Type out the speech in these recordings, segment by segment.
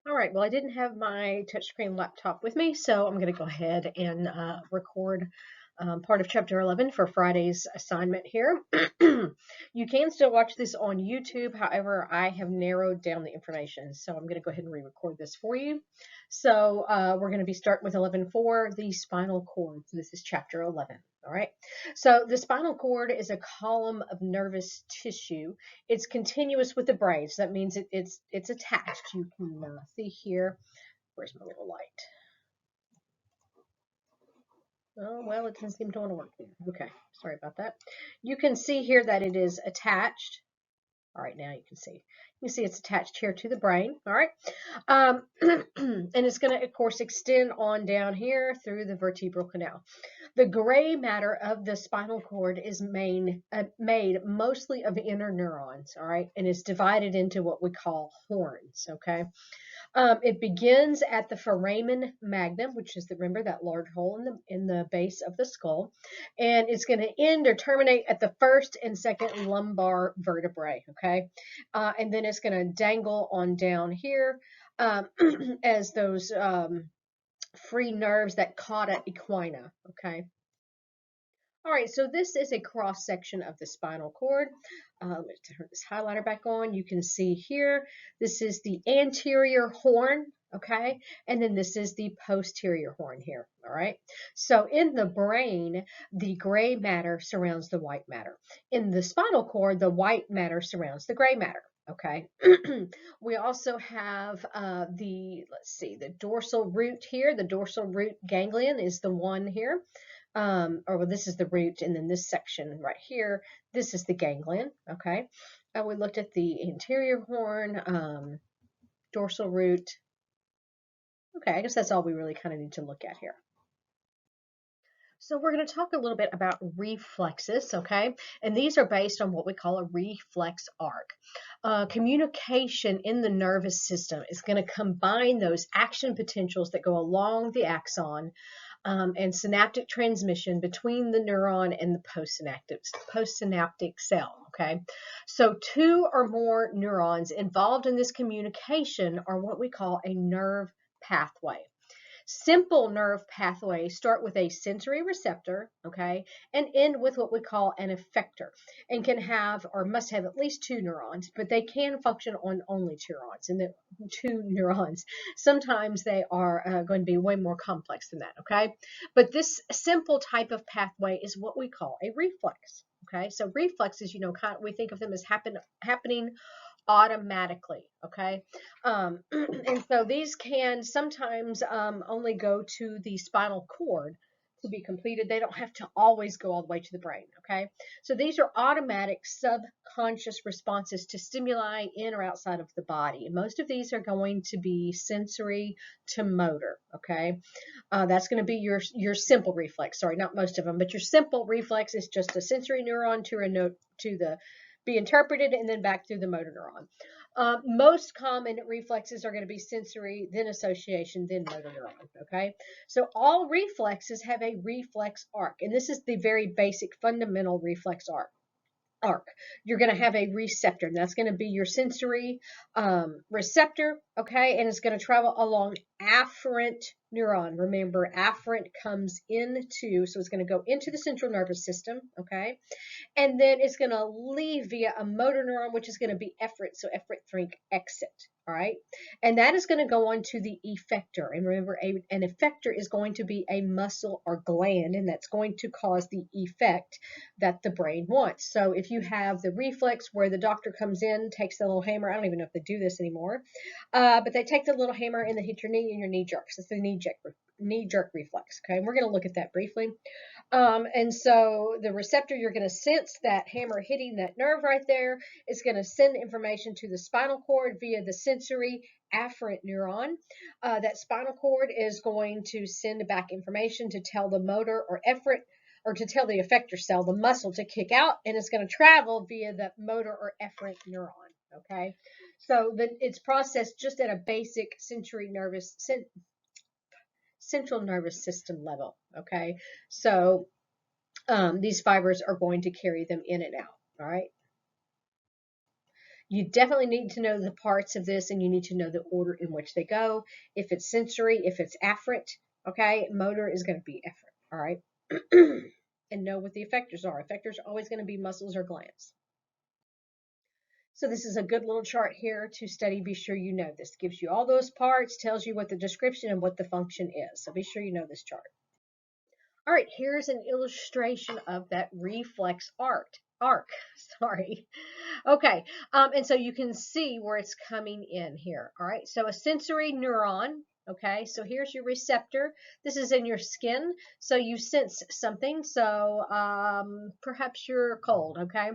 All right, well, I didn't have my touchscreen laptop with me, so I'm going to go ahead and record part of Chapter 11 for Friday's assignment here. You can still watch this on YouTube. However, I have narrowed down the information, so I'm going to go ahead and re-record this for you. So we're going to be starting with 11.4, the spinal cord. So this is Chapter 11. All right. So the spinal cord is a column of nervous tissue. It's continuous with the brain, so that means it's attached. You can see here. Where's my little light? Oh, well, it doesn't seem to want to work there. Okay, sorry about that. You can see here that it is attached. All right, now you can see. You see it's attached here to the brain. All right. And it's going to, of course, extend on down here through the vertebral canal. The gray matter of the spinal cord is made mostly of inner neurons, all right, and is divided into what we call horns, okay? It begins at the foramen magnum, which is, remember, that large hole in the base of the skull, and it's going to end or terminate at the first and second lumbar vertebrae, okay? And then it's going to dangle on down here as those free nerves that cauda equina, okay? All right, so this is a cross section of the spinal cord. Let's turn this highlighter back on. You can see here, this is the anterior horn, okay? And then this is the posterior horn here, all right? So in the brain, the gray matter surrounds the white matter. In the spinal cord, the white matter surrounds the gray matter. Okay, we also have let's see, the dorsal root here. The dorsal root ganglion is the one here. Well, this is the root, and then this section right here, this is the ganglion, okay? We looked at the anterior horn, dorsal root. Okay, I guess that's all we really kind of need to look at here. So we're going to talk a little bit about reflexes, okay? And these are based on what we call a reflex arc. Communication in the nervous system is going to combine those action potentials that go along the axon and synaptic transmission between the neuron and the postsynaptic cell, okay? So two or more neurons involved in this communication are what we call a nerve pathway. Simple nerve pathways start with a sensory receptor, okay, and end with what we call an effector, and can have or must have at least two neurons, but they can function on only two neurons. Sometimes they are going to be way more complex than that, okay? But this simple type of pathway is what we call a reflex, okay? So reflexes, you know, we think of them as happening automatically, okay? And so these can sometimes only go to the spinal cord to be completed. They don't have to always go all the way to the brain, okay? So these are automatic subconscious responses to stimuli in or outside of the body. Most of these are going to be sensory to motor, okay? That's going to be your simple reflex. Sorry, not most of them, but your simple reflex is just a sensory neuron to be interpreted and then back through the motor neuron. Most common reflexes are going to be sensory, then association, then motor neuron, okay? So all reflexes have a reflex arc, and this is the very basic fundamental reflex arc. You're going to have a receptor, and that's going to be your sensory receptor, okay? And it's going to travel along afferent neuron. Remember, afferent comes into, so it's going to go into the central nervous system, okay? And then it's going to leave via a motor neuron, which is going to be efferent, so efferent think exit, all right? And that is going to go on to the effector. And remember, an effector is going to be a muscle or gland, and that's going to cause the effect that the brain wants. So if you have the reflex where the doctor comes in, takes the little hammer, I don't even know if they do this anymore, but they take the little hammer and they hit your knee and your knee jerks. It's the knee jerk reflex, okay? And we're going to look at that briefly. And so the receptor, you're going to sense that hammer hitting that nerve right there. It's going to send information to the spinal cord via the sensory afferent neuron. That spinal cord is going to send back information to tell the motor or efferent, or to tell the effector cell, the muscle, to kick out, and it's going to travel via the motor or efferent neuron, okay? So it's processed just at a basic central nervous system level, okay? So these fibers are going to carry them in and out, all right? You definitely need to know the parts of this, and you need to know the order in which they go. If it's sensory, if it's afferent, okay, motor is going to be efferent, all right? And know what the effectors are. Effectors are always going to be muscles or glands. So this is a good little chart here to study. Be sure you know this. Gives you all those parts, tells you what the description and what the function is. So be sure you know this chart. All right, here's an illustration of that reflex arc, sorry. Okay, and so you can see where it's coming in here. All right, so a sensory neuron. Okay, so here's your receptor. This is in your skin, so you sense something. So perhaps you're cold. Okay,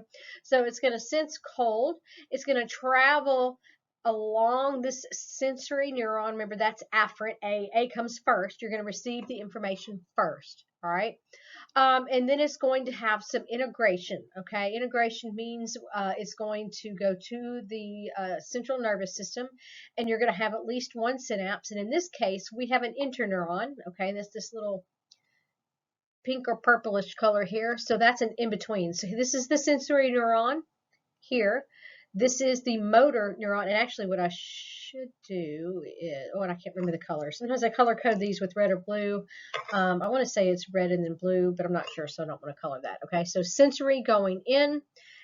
so it's going to sense cold. It's going to travel along this sensory neuron. Remember, that's afferent. A comes first. You're going to receive the information first. All right. And then it's going to have some integration. Okay. Integration means it's going to go to the central nervous system, and you're going to have at least one synapse. And in this case, we have an interneuron. Okay. That's this little pink or purplish color here. So that's an in between. So this is the sensory neuron here. This is the motor neuron, and actually what I should do is, oh, and I can't remember the color. Sometimes I color code these with red or blue. I want to say it's red and then blue, but I'm not sure, so I don't want to color that. Okay, so sensory going in.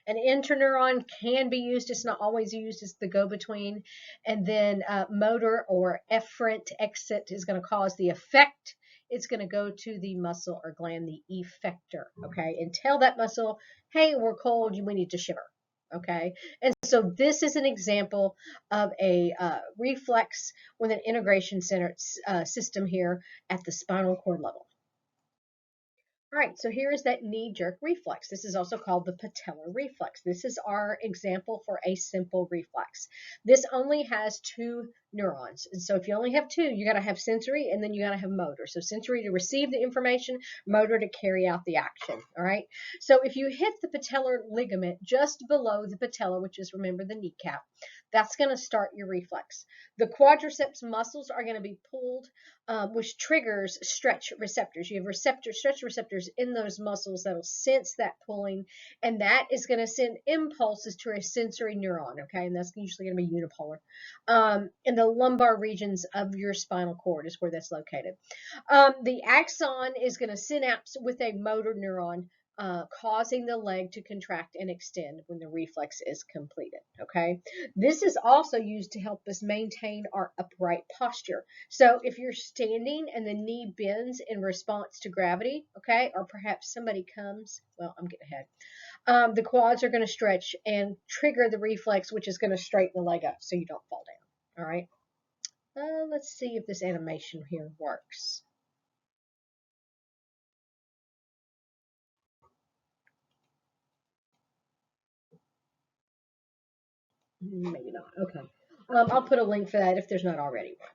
An interneuron can be used. It's not always used as the go-between. And then motor or efferent exit is going to cause the effect. It's going to go to the muscle or gland, the effector, okay, and tell that muscle, hey, we're cold, we need to shiver. Okay, and so this is an example of a reflex with an integration center system here at the spinal cord level. All right, so here is that knee-jerk reflex. This is also called the patellar reflex. This is our example for a simple reflex. This only has two neurons. And so if you only have two, you got to have sensory and then you got to have motor. So sensory to receive the information, motor to carry out the action. All right. So if you hit the patellar ligament just below the patella, which is, remember, the kneecap, that's going to start your reflex. The quadriceps muscles are going to be pulled, which triggers stretch receptors. You have stretch receptors in those muscles that'll sense that pulling, and that is going to send impulses to a sensory neuron, okay? And that's usually going to be unipolar. In the lumbar regions of your spinal cord is where that's located. The axon is going to synapse with a motor neuron, causing the leg to contract and extend when the reflex is completed, okay? This is also used to help us maintain our upright posture. So if you're standing and the knee bends in response to gravity, okay, or perhaps somebody comes, well, I'm getting ahead. The quads are going to stretch and trigger the reflex, which is going to straighten the leg up so you don't fall down, all right? Let's see if this animation here works. Maybe not. Okay. I'll put a link for that if there's not already one.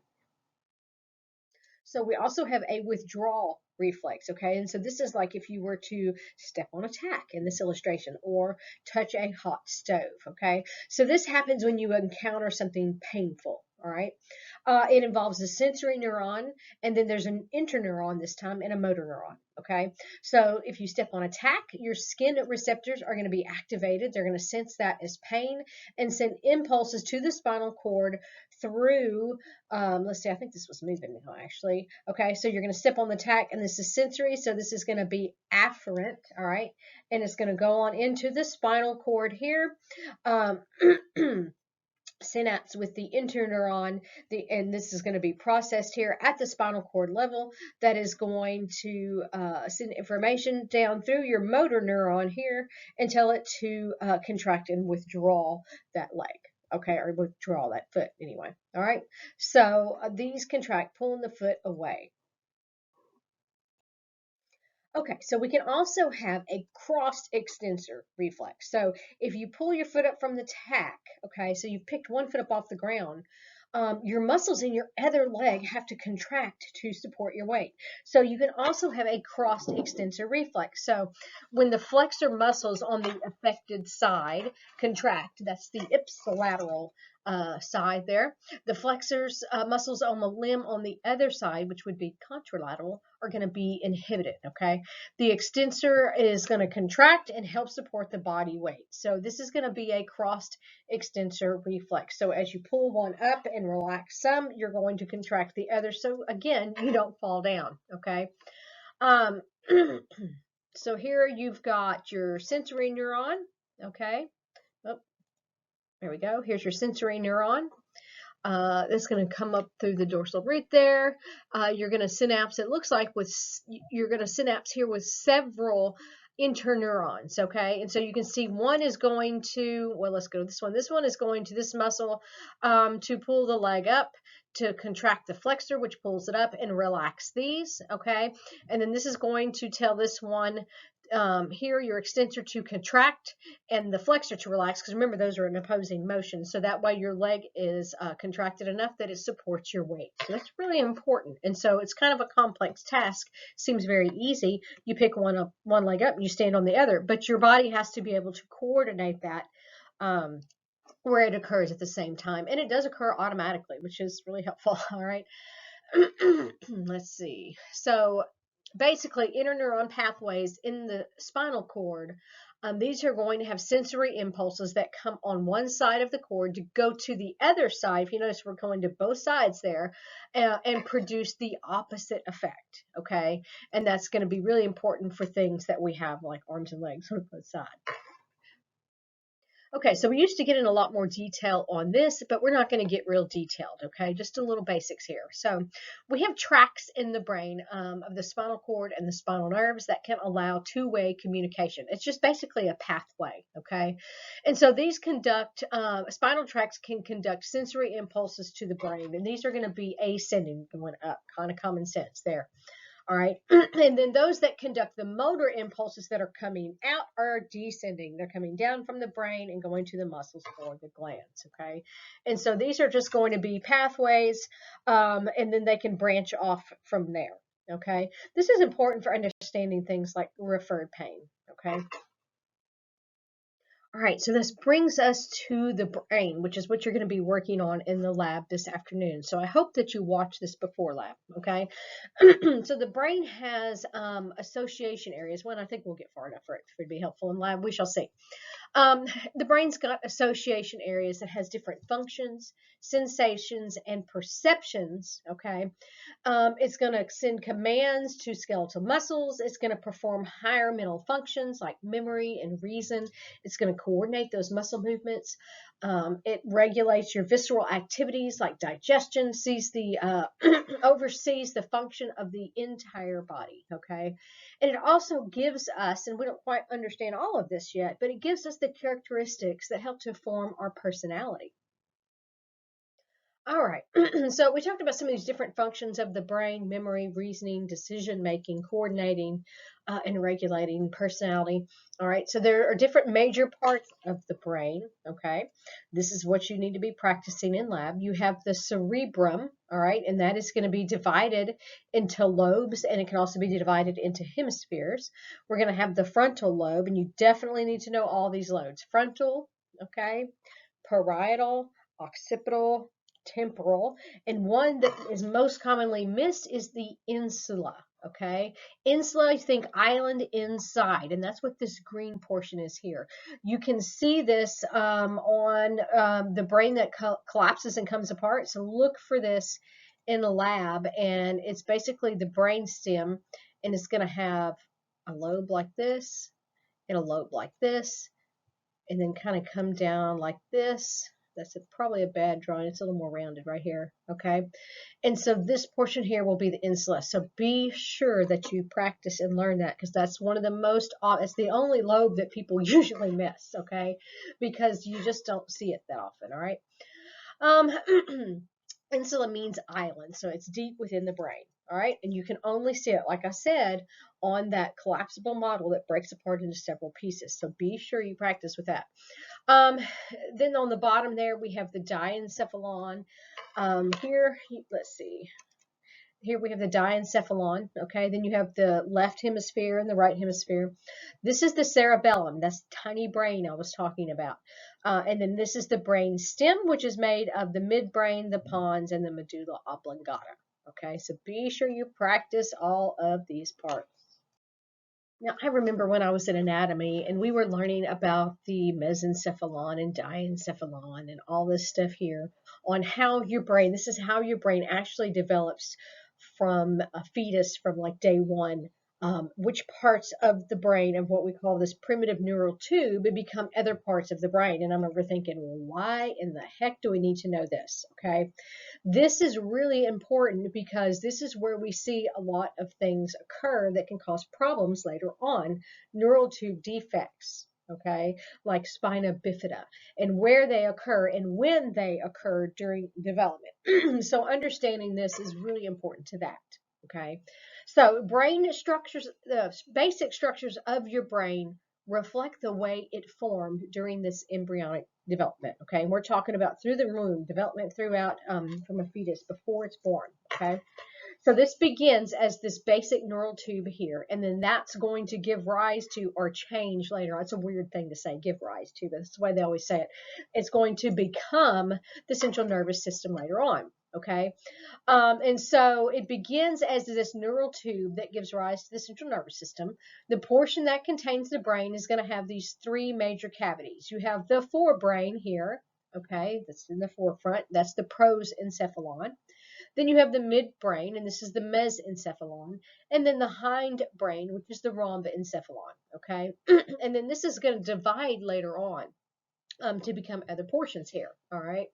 So we also have a withdrawal reflex, okay? And so this is like if you were to step on a tack in this illustration or touch a hot stove, okay? So this happens when you encounter something painful, all right? It involves a sensory neuron, and then there's an interneuron this time and a motor neuron, okay? So if you step on a tack, your skin receptors are going to be activated. They're going to sense that as pain and send impulses to the spinal cord through, let's see, I think this was moving now, actually. Okay, so you're going to step on the tack, and this is sensory, so this is going to be afferent, all right? And it's going to go on into the spinal cord here. Synapse with the interneuron, and this is going to be processed here at the spinal cord level. That is going to send information down through your motor neuron here and tell it to contract and withdraw that leg. Okay, or withdraw that foot anyway. All right, so these contract, pulling the foot away. Okay, so we can also have a crossed extensor reflex. So if you pull your foot up from the tack, okay, so you've picked one foot up off the ground, your muscles in your other leg have to contract to support your weight. So you can also have a crossed extensor reflex. So when the flexor muscles on the affected side contract, that's the ipsilateral side there. The flexors muscles on the limb on the other side, which would be contralateral, are going to be inhibited. Okay, the extensor is going to contract and help support the body weight. So this is going to be a crossed extensor reflex. So as you pull one up and relax some, you're going to contract the other. So again, you don't fall down. Okay. So here you've got your sensory neuron. Okay. Oh, there we go. Here's your sensory neuron. That's going to come up through the dorsal root there. You're going to synapse, it looks like you're going to synapse here with several interneurons, okay? And so you can see one is going to, well, let's go to this one. This one is going to this muscle to pull the leg up, to contract the flexor, which pulls it up, and relax these, okay? And then this is going to tell this one here, your extensor to contract and the flexor to relax, because remember, those are an opposing motion. So that way your leg is contracted enough that it supports your weight. So that's really important. And so it's kind of a complex task. Seems very easy. You pick one leg up and you stand on the other, but your body has to be able to coordinate that where it occurs at the same time. And it does occur automatically, which is really helpful. All right. Let's see. So basically, interneuron pathways in the spinal cord, these are going to have sensory impulses that come on one side of the cord to go to the other side. If you notice, we're going to both sides there and produce the opposite effect, okay? And that's going to be really important for things that we have like arms and legs on both sides. Okay, so we used to get in a lot more detail on this, but we're not going to get real detailed, okay? Just a little basics here. So we have tracts in the brain of the spinal cord and the spinal nerves that can allow two-way communication. It's just basically a pathway, okay? And so these spinal tracts can conduct sensory impulses to the brain, and these are going to be ascending, going up, kind of common sense there. All right. And then those that conduct the motor impulses that are coming out are descending. They're coming down from the brain and going to the muscles or the glands. Okay. And so these are just going to be pathways, and then they can branch off from there. Okay. This is important for understanding things like referred pain. Okay. All right, so this brings us to the brain, which is what you're going to be working on in the lab this afternoon. So I hope that you watch this before lab, okay? So the brain has association areas. One, I think we'll get far enough for it to be helpful in lab. We shall see. The brain's got association areas that has different functions, sensations, and perceptions, okay? It's going to send commands to skeletal muscles. It's going to perform higher mental functions like memory and reason. It's going to coordinate those muscle movements. It regulates your visceral activities like digestion, oversees the function of the entire body, okay? And it also gives us, and we don't quite understand all of this yet, but it gives us the characteristics that help to form our personality. All right, so we talked about some of these different functions of the brain: memory, reasoning, decision-making, coordinating, and regulating personality. All right, so there are different major parts of the brain, okay? This is what you need to be practicing in lab. You have the cerebrum, all right, and that is going to be divided into lobes, and it can also be divided into hemispheres. We're going to have the frontal lobe, and you definitely need to know all these lobes. Frontal, okay, parietal, occipital, temporal, and one that is most commonly missed is the insula, okay? Insula, you think island inside, and that's what this green portion is here. You can see this on the brain that collapses and comes apart, so look for this in a lab, and it's basically the brain stem, and it's going to have a lobe like this and a lobe like this, and then kind of come down like this. That's probably a bad drawing. It's a little more rounded right here, okay? And so this portion here will be the insula. So be sure that you practice and learn that, because that's one of the most, it's the only lobe that people usually miss, okay? Because you just don't see it that often, all right? Insula means island, so it's deep within the brain, all right? And you can only see it, like I said, on that collapsible model that breaks apart into several pieces. So be sure you practice with that. Then on the bottom there, we have the diencephalon. Here, let's see. Here we have the diencephalon, okay? Then you have the left hemisphere and the right hemisphere. This is the cerebellum. That's the tiny brain I was talking about. And then this is the brain stem, which is made of the midbrain, the pons, and the medulla oblongata. Okay, so be sure you practice all of these parts. Now, I remember when I was in anatomy and we were learning about the mesencephalon and diencephalon and all this stuff here on how your brain, this is how your brain actually develops from a fetus from like day one, which parts of the brain of what we call this primitive neural tube become other parts of the brain. And I remember thinking, well, why in the heck do we need to know this? Okay. This is really important because this is where we see a lot of things occur that can cause problems later on, neural tube defects, okay, like spina bifida, and where they occur and when they occur during development. So understanding this is really important to that, okay? So brain structures, the basic structures of your brain reflect the way it formed during this embryonic development, okay? And we're talking about through the womb, development throughout from a fetus before it's born, okay? So this begins as this basic neural tube here, and then that's going to give rise to or change later on. It's a weird thing to say, give rise to, but that's the way they always say it. It's going to become the central nervous system later on, okay? And so it begins as this neural tube that gives rise to the central nervous system. The portion that contains the brain is going to have these three major cavities. You have the forebrain here, okay, that's in the forefront. That's the prosencephalon. Then you have the midbrain, and this is the mesencephalon, and then the hindbrain, which is the rhombencephalon, okay? And then this is going to divide later on to become other portions here, all right?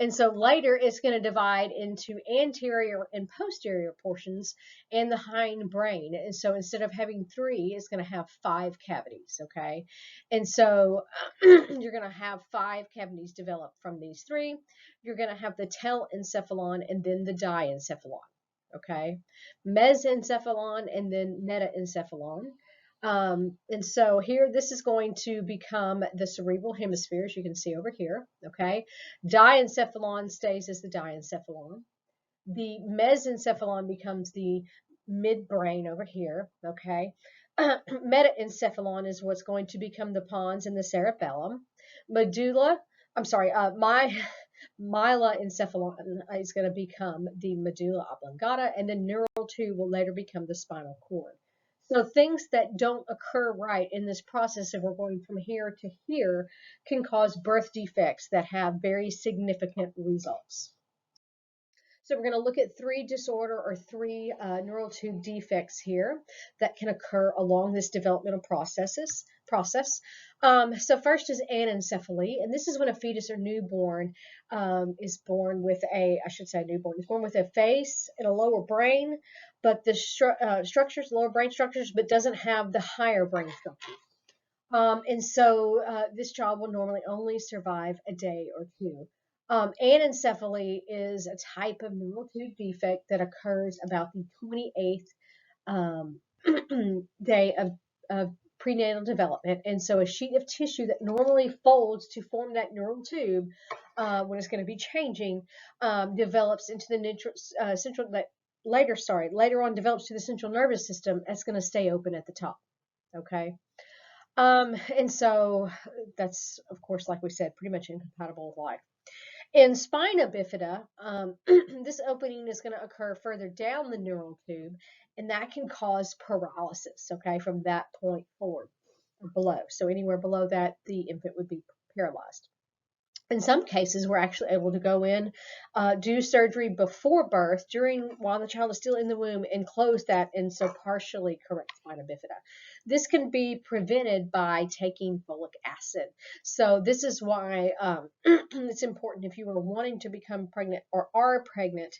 And so later it's going to divide into anterior and posterior portions and the hind brain. And so instead of having three, it's going to have 5 cavities, okay? And so you're going to have 5 cavities develop from these 3. You're going to have the telencephalon and then the diencephalon, okay? Mesencephalon and then metaencephalon. And so here, this is going to become the cerebral hemisphere, as you can see over here, okay? Diencephalon stays as the diencephalon. The mesencephalon becomes the midbrain over here, okay? Metaencephalon is what's going to become the pons and the cerebellum. Myelencephalon is going to become the medulla oblongata, and the neural tube will later become the spinal cord. So things that don't occur right in this process, if we're going from here to here, can cause birth defects that have very significant results. So we're going to look at 3 disorder or 3 neural tube defects here that can occur along this developmental process. So first is anencephaly, and this is when a fetus or newborn is born with is born with a face and a lower brain, but the lower brain structures, but doesn't have the higher brain structures. And so this child will normally only survive a day or 2. Anencephaly is a type of neural tube defect that occurs about the 28th day of prenatal development. And so a sheet of tissue that normally folds to form that neural tube when it's going to be changing develops into the later on develops to the central nervous system. That's going to stay open at the top. Okay. And so that's, of course, like we said, pretty much incompatible with life. In spina bifida, this opening is going to occur further down the neural tube, and that can cause paralysis, okay, from that point forward or below. So anywhere below that, the infant would be paralyzed. In some cases, we're actually able to go in, do surgery before birth, while the child is still in the womb, and close that and so partially correct spina bifida. This can be prevented by taking folic acid. So this is why it's important if you are wanting to become pregnant or are pregnant,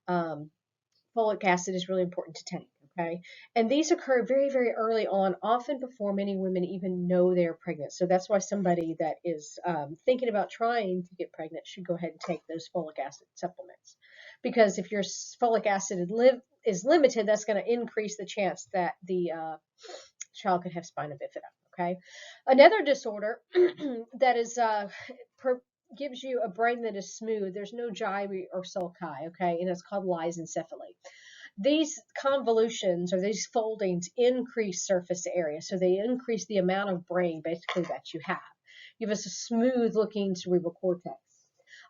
folic acid is really important to take. Okay, and these occur very, very early on, often before many women even know they're pregnant. So that's why somebody that is thinking about trying to get pregnant should go ahead and take those folic acid supplements. Because if your folic acid is limited, that's going to increase the chance that the child could have spina bifida. Okay, another disorder that is gives you a brain that is smooth. There's no gyri or sulci. Okay, and it's called lysencephaly. These convolutions or these foldings increase surface area, so they increase the amount of brain basically that you have. give us a smooth looking cerebral cortex.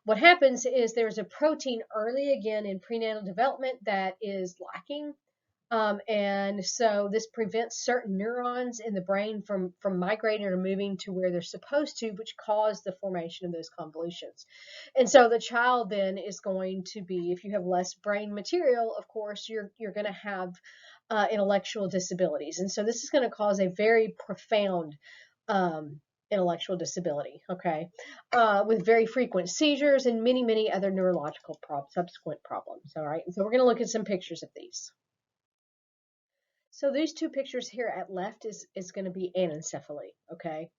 What happens is there's a protein early again in prenatal development that is lacking. And so this prevents certain neurons in the brain from migrating or moving to where they're supposed to, which cause the formation of those convolutions. And so the child then is going to be, if you have less brain material, of course, you're going to have intellectual disabilities. And so this is going to cause a very profound intellectual disability, okay, with very frequent seizures and many, many other neurological subsequent problems, all right? And so we're going to look at some pictures of these. So these two pictures here at left is going to be anencephaly, okay?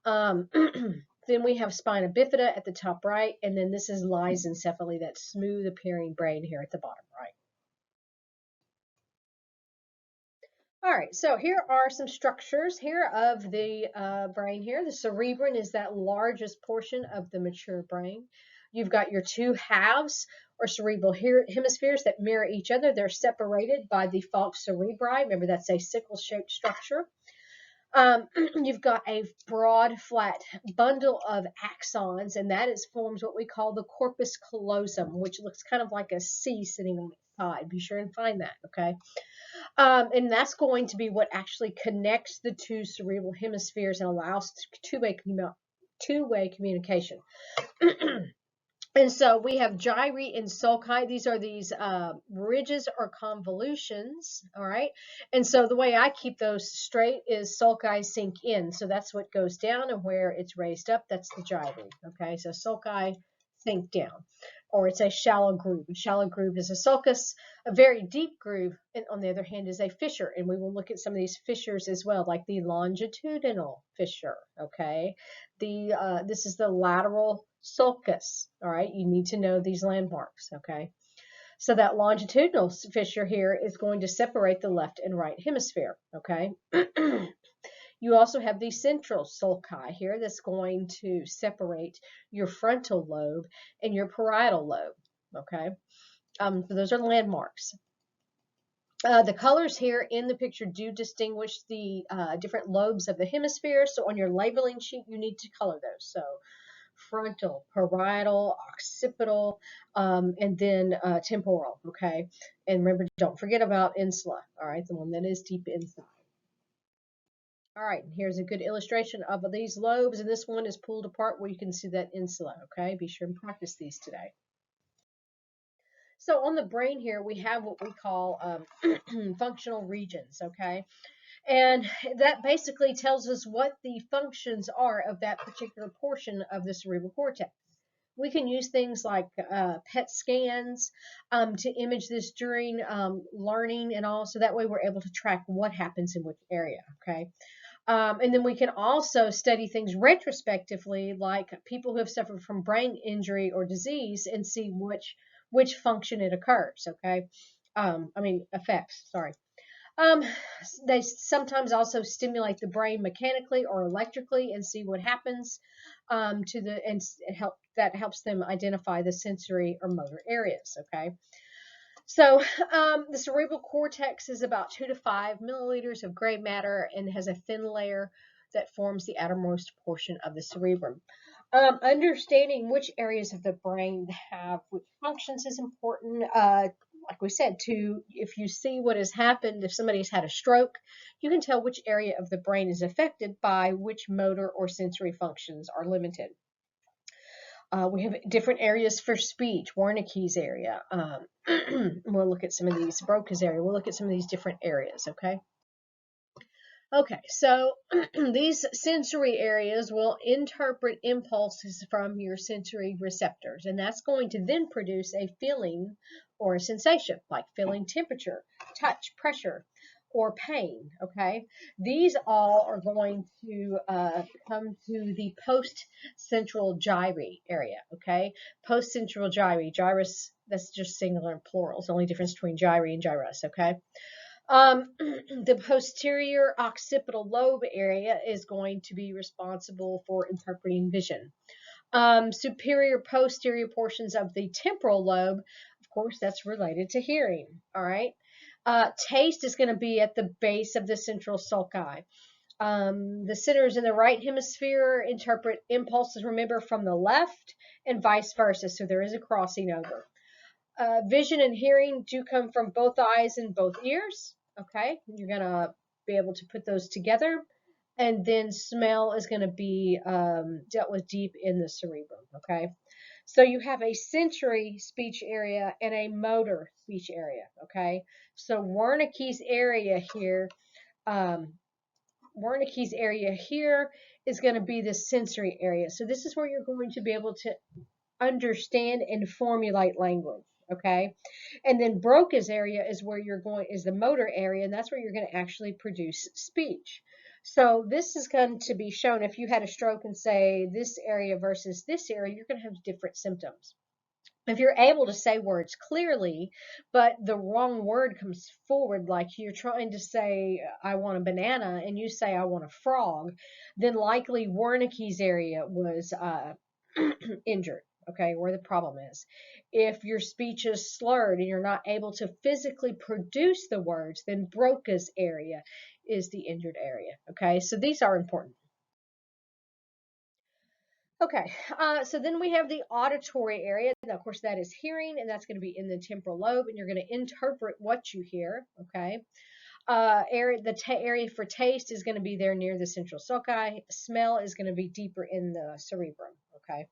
Then we have spina bifida at the top right, and then this is lysencephaly, that smooth appearing brain here at the bottom right. All right, so here are some structures here of the brain here. The cerebrum is that largest portion of the mature brain. You've got your two halves or cerebral hemispheres that mirror each other. They're separated by the falx cerebri. Remember, that's a sickle-shaped structure. You've got a broad, flat bundle of axons, and that forms what we call the corpus callosum, which looks kind of like a C sitting on its side. Be sure and find that, okay? And that's going to be what actually connects the two cerebral hemispheres and allows two-way communication. And so we have gyri and sulci. These are these ridges or convolutions, all right? And so the way I keep those straight is sulci sink in. So that's what goes down, and where it's raised up, that's the gyri, okay? So sulci sink down, or it's a shallow groove. A shallow groove is a sulcus. A very deep groove, and on the other hand, is a fissure. And we will look at some of these fissures as well, like the longitudinal fissure, okay? This is the lateral sulcus, all right? You need to know these landmarks, okay? So that longitudinal fissure here is going to separate the left and right hemisphere, okay? You also have the central sulci here that's going to separate your frontal lobe and your parietal lobe, okay? So those are landmarks. The colors here in the picture do distinguish the different lobes of the hemisphere. So on your labeling sheet, you need to color those. So frontal, parietal, occipital, and then temporal, okay? And remember, don't forget about insula, all right? The one that is deep inside. All right, here's a good illustration of these lobes, and this one is pulled apart where you can see that insula, okay? Be sure and practice these today. So on the brain here, we have what we call functional regions, okay? And that basically tells us what the functions are of that particular portion of the cerebral cortex. We can use things like PET scans to image this during learning and all, so that way we're able to track what happens in which area, okay? And then we can also study things retrospectively, like people who have suffered from brain injury or disease, and see which function it occurs, okay? Affects, sorry. They sometimes also stimulate the brain mechanically or electrically and see what happens that helps them identify the sensory or motor areas, okay? So the cerebral cortex is about 2 to 5 milliliters of gray matter and has a thin layer that forms the outermost portion of the cerebrum. Understanding which areas of the brain have which functions is important. Like we said, if you see what has happened, if somebody's had a stroke, you can tell which area of the brain is affected by which motor or sensory functions are limited. We have different areas for speech. Wernicke's area. We'll look at some of these. Broca's area. We'll look at some of these different areas, okay? Okay, so these sensory areas will interpret impulses from your sensory receptors, and that's going to then produce a feeling or a sensation, like feeling temperature, touch, pressure, or pain, okay? These all are going to come to the post-central gyri area, okay? Post-central gyri, gyrus, that's just singular and plural. It's the only difference between gyri and gyrus, okay? The posterior occipital lobe area is going to be responsible for interpreting vision. Superior posterior portions of the temporal lobe, of course, that's related to hearing, all right? Taste is going to be at the base of the central sulci. The centers in the right hemisphere interpret impulses, remember, from the left and vice versa. So there is a crossing over. Vision and hearing do come from both eyes and both ears. Okay, you're going to be able to put those together. And then smell is going to be dealt with deep in the cerebrum. Okay, so you have a sensory speech area and a motor speech area. Okay, so Wernicke's area here. Wernicke's area here is going to be the sensory area. So this is where you're going to be able to understand and formulate language. Okay, and then Broca's area is where you're going, is the motor area, and that's where you're going to actually produce speech. So this is going to be shown if you had a stroke and say this area versus this area, you're going to have different symptoms. If you're able to say words clearly, but the wrong word comes forward, like you're trying to say, I want a banana, and you say, I want a frog, then likely Wernicke's area was injured, okay, where the problem is. If your speech is slurred and you're not able to physically produce the words, then Broca's area is the injured area, okay? So these are important. Okay, so then we have the auditory area. Now, of course, that is hearing, and that's going to be in the temporal lobe, and you're going to interpret what you hear. Okay, area for taste is going to be there near the central sulci. Smell is going to be deeper in the cerebrum. Okay.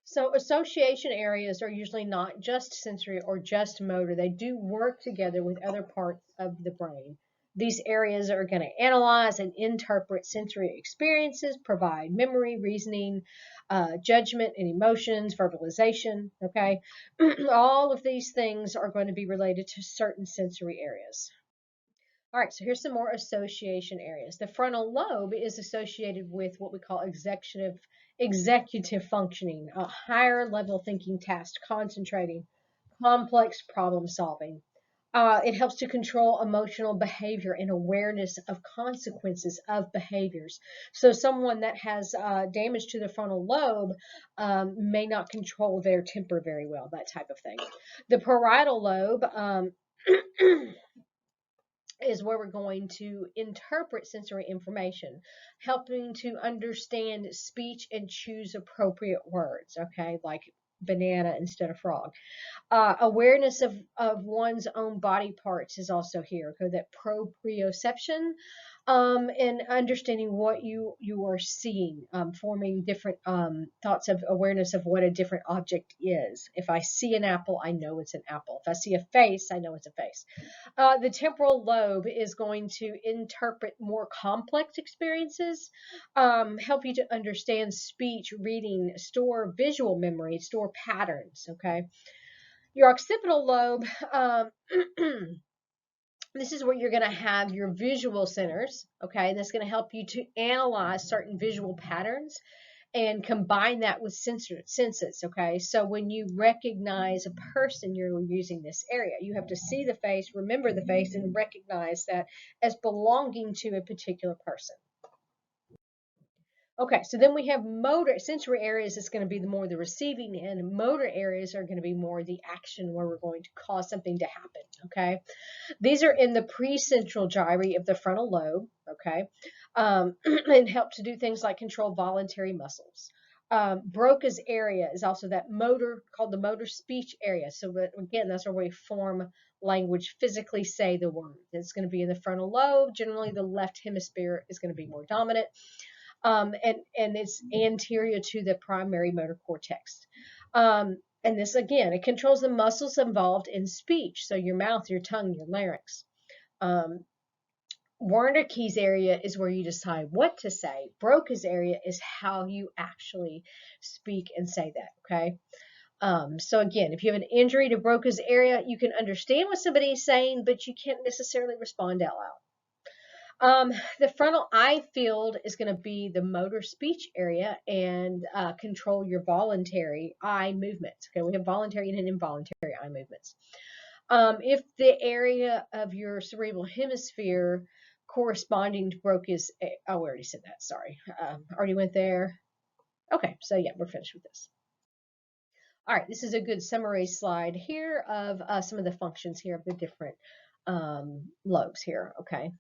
So association areas are usually not just sensory or just motor. They do work together with other parts of the brain. These areas are going to analyze and interpret sensory experiences, provide memory, reasoning, judgment, and emotions, verbalization. Okay, all of these things are going to be related to certain sensory areas. All right, so here's some more association areas. The frontal lobe is associated with what we call executive functioning, a higher level thinking, task, concentrating, complex problem solving. It helps to control emotional behavior and awareness of consequences of behaviors. So someone that has damage to the frontal lobe may not control their temper very well, that type of thing. The parietal lobe is where we're going to interpret sensory information, helping to understand speech and choose appropriate words, okay, like banana instead of frog. Awareness of one's own body parts is also here, okay, that proprioception, and understanding what you are seeing, forming different thoughts of awareness of what a different object is. If I see an apple, I know it's an apple. If I see a face, I know it's a face. The temporal lobe is going to interpret more complex experiences, help you to understand speech, reading, store visual memory, store patterns, okay? Your occipital lobe, this is where you're going to have your visual centers, okay? And that's going to help you to analyze certain visual patterns and combine that with senses, okay? So when you recognize a person, you're using this area. You have to see the face, remember the face, and recognize that as belonging to a particular person. Okay, so then we have motor sensory areas. It's going to be more the receiving, and motor areas are going to be more the action, where we're going to cause something to happen. Okay, these are in the precentral gyri of the frontal lobe. Okay, and help to do things like control voluntary muscles. Broca's area is also that motor, called the motor speech area. So again, that's where we form language, physically say the word. It's going to be in the frontal lobe. Generally, the left hemisphere is going to be more dominant. And it's anterior to the primary motor cortex. And this, again, it controls the muscles involved in speech, so your mouth, your tongue, your larynx. Wernicke's area is where you decide what to say. Broca's area is how you actually speak and say that, okay? So again, if you have an injury to Broca's area, you can understand what somebody is saying, but you can't necessarily respond out loud. The frontal eye field is going to be the motor speech area and control your voluntary eye movements. Okay, we have voluntary and involuntary eye movements. If the area of your cerebral hemisphere corresponding to Broca's, oh, I already said that, sorry. Already went there. Okay, so yeah, we're finished with this. All right, this is a good summary slide here of some of the functions here of the different lobes here, okay?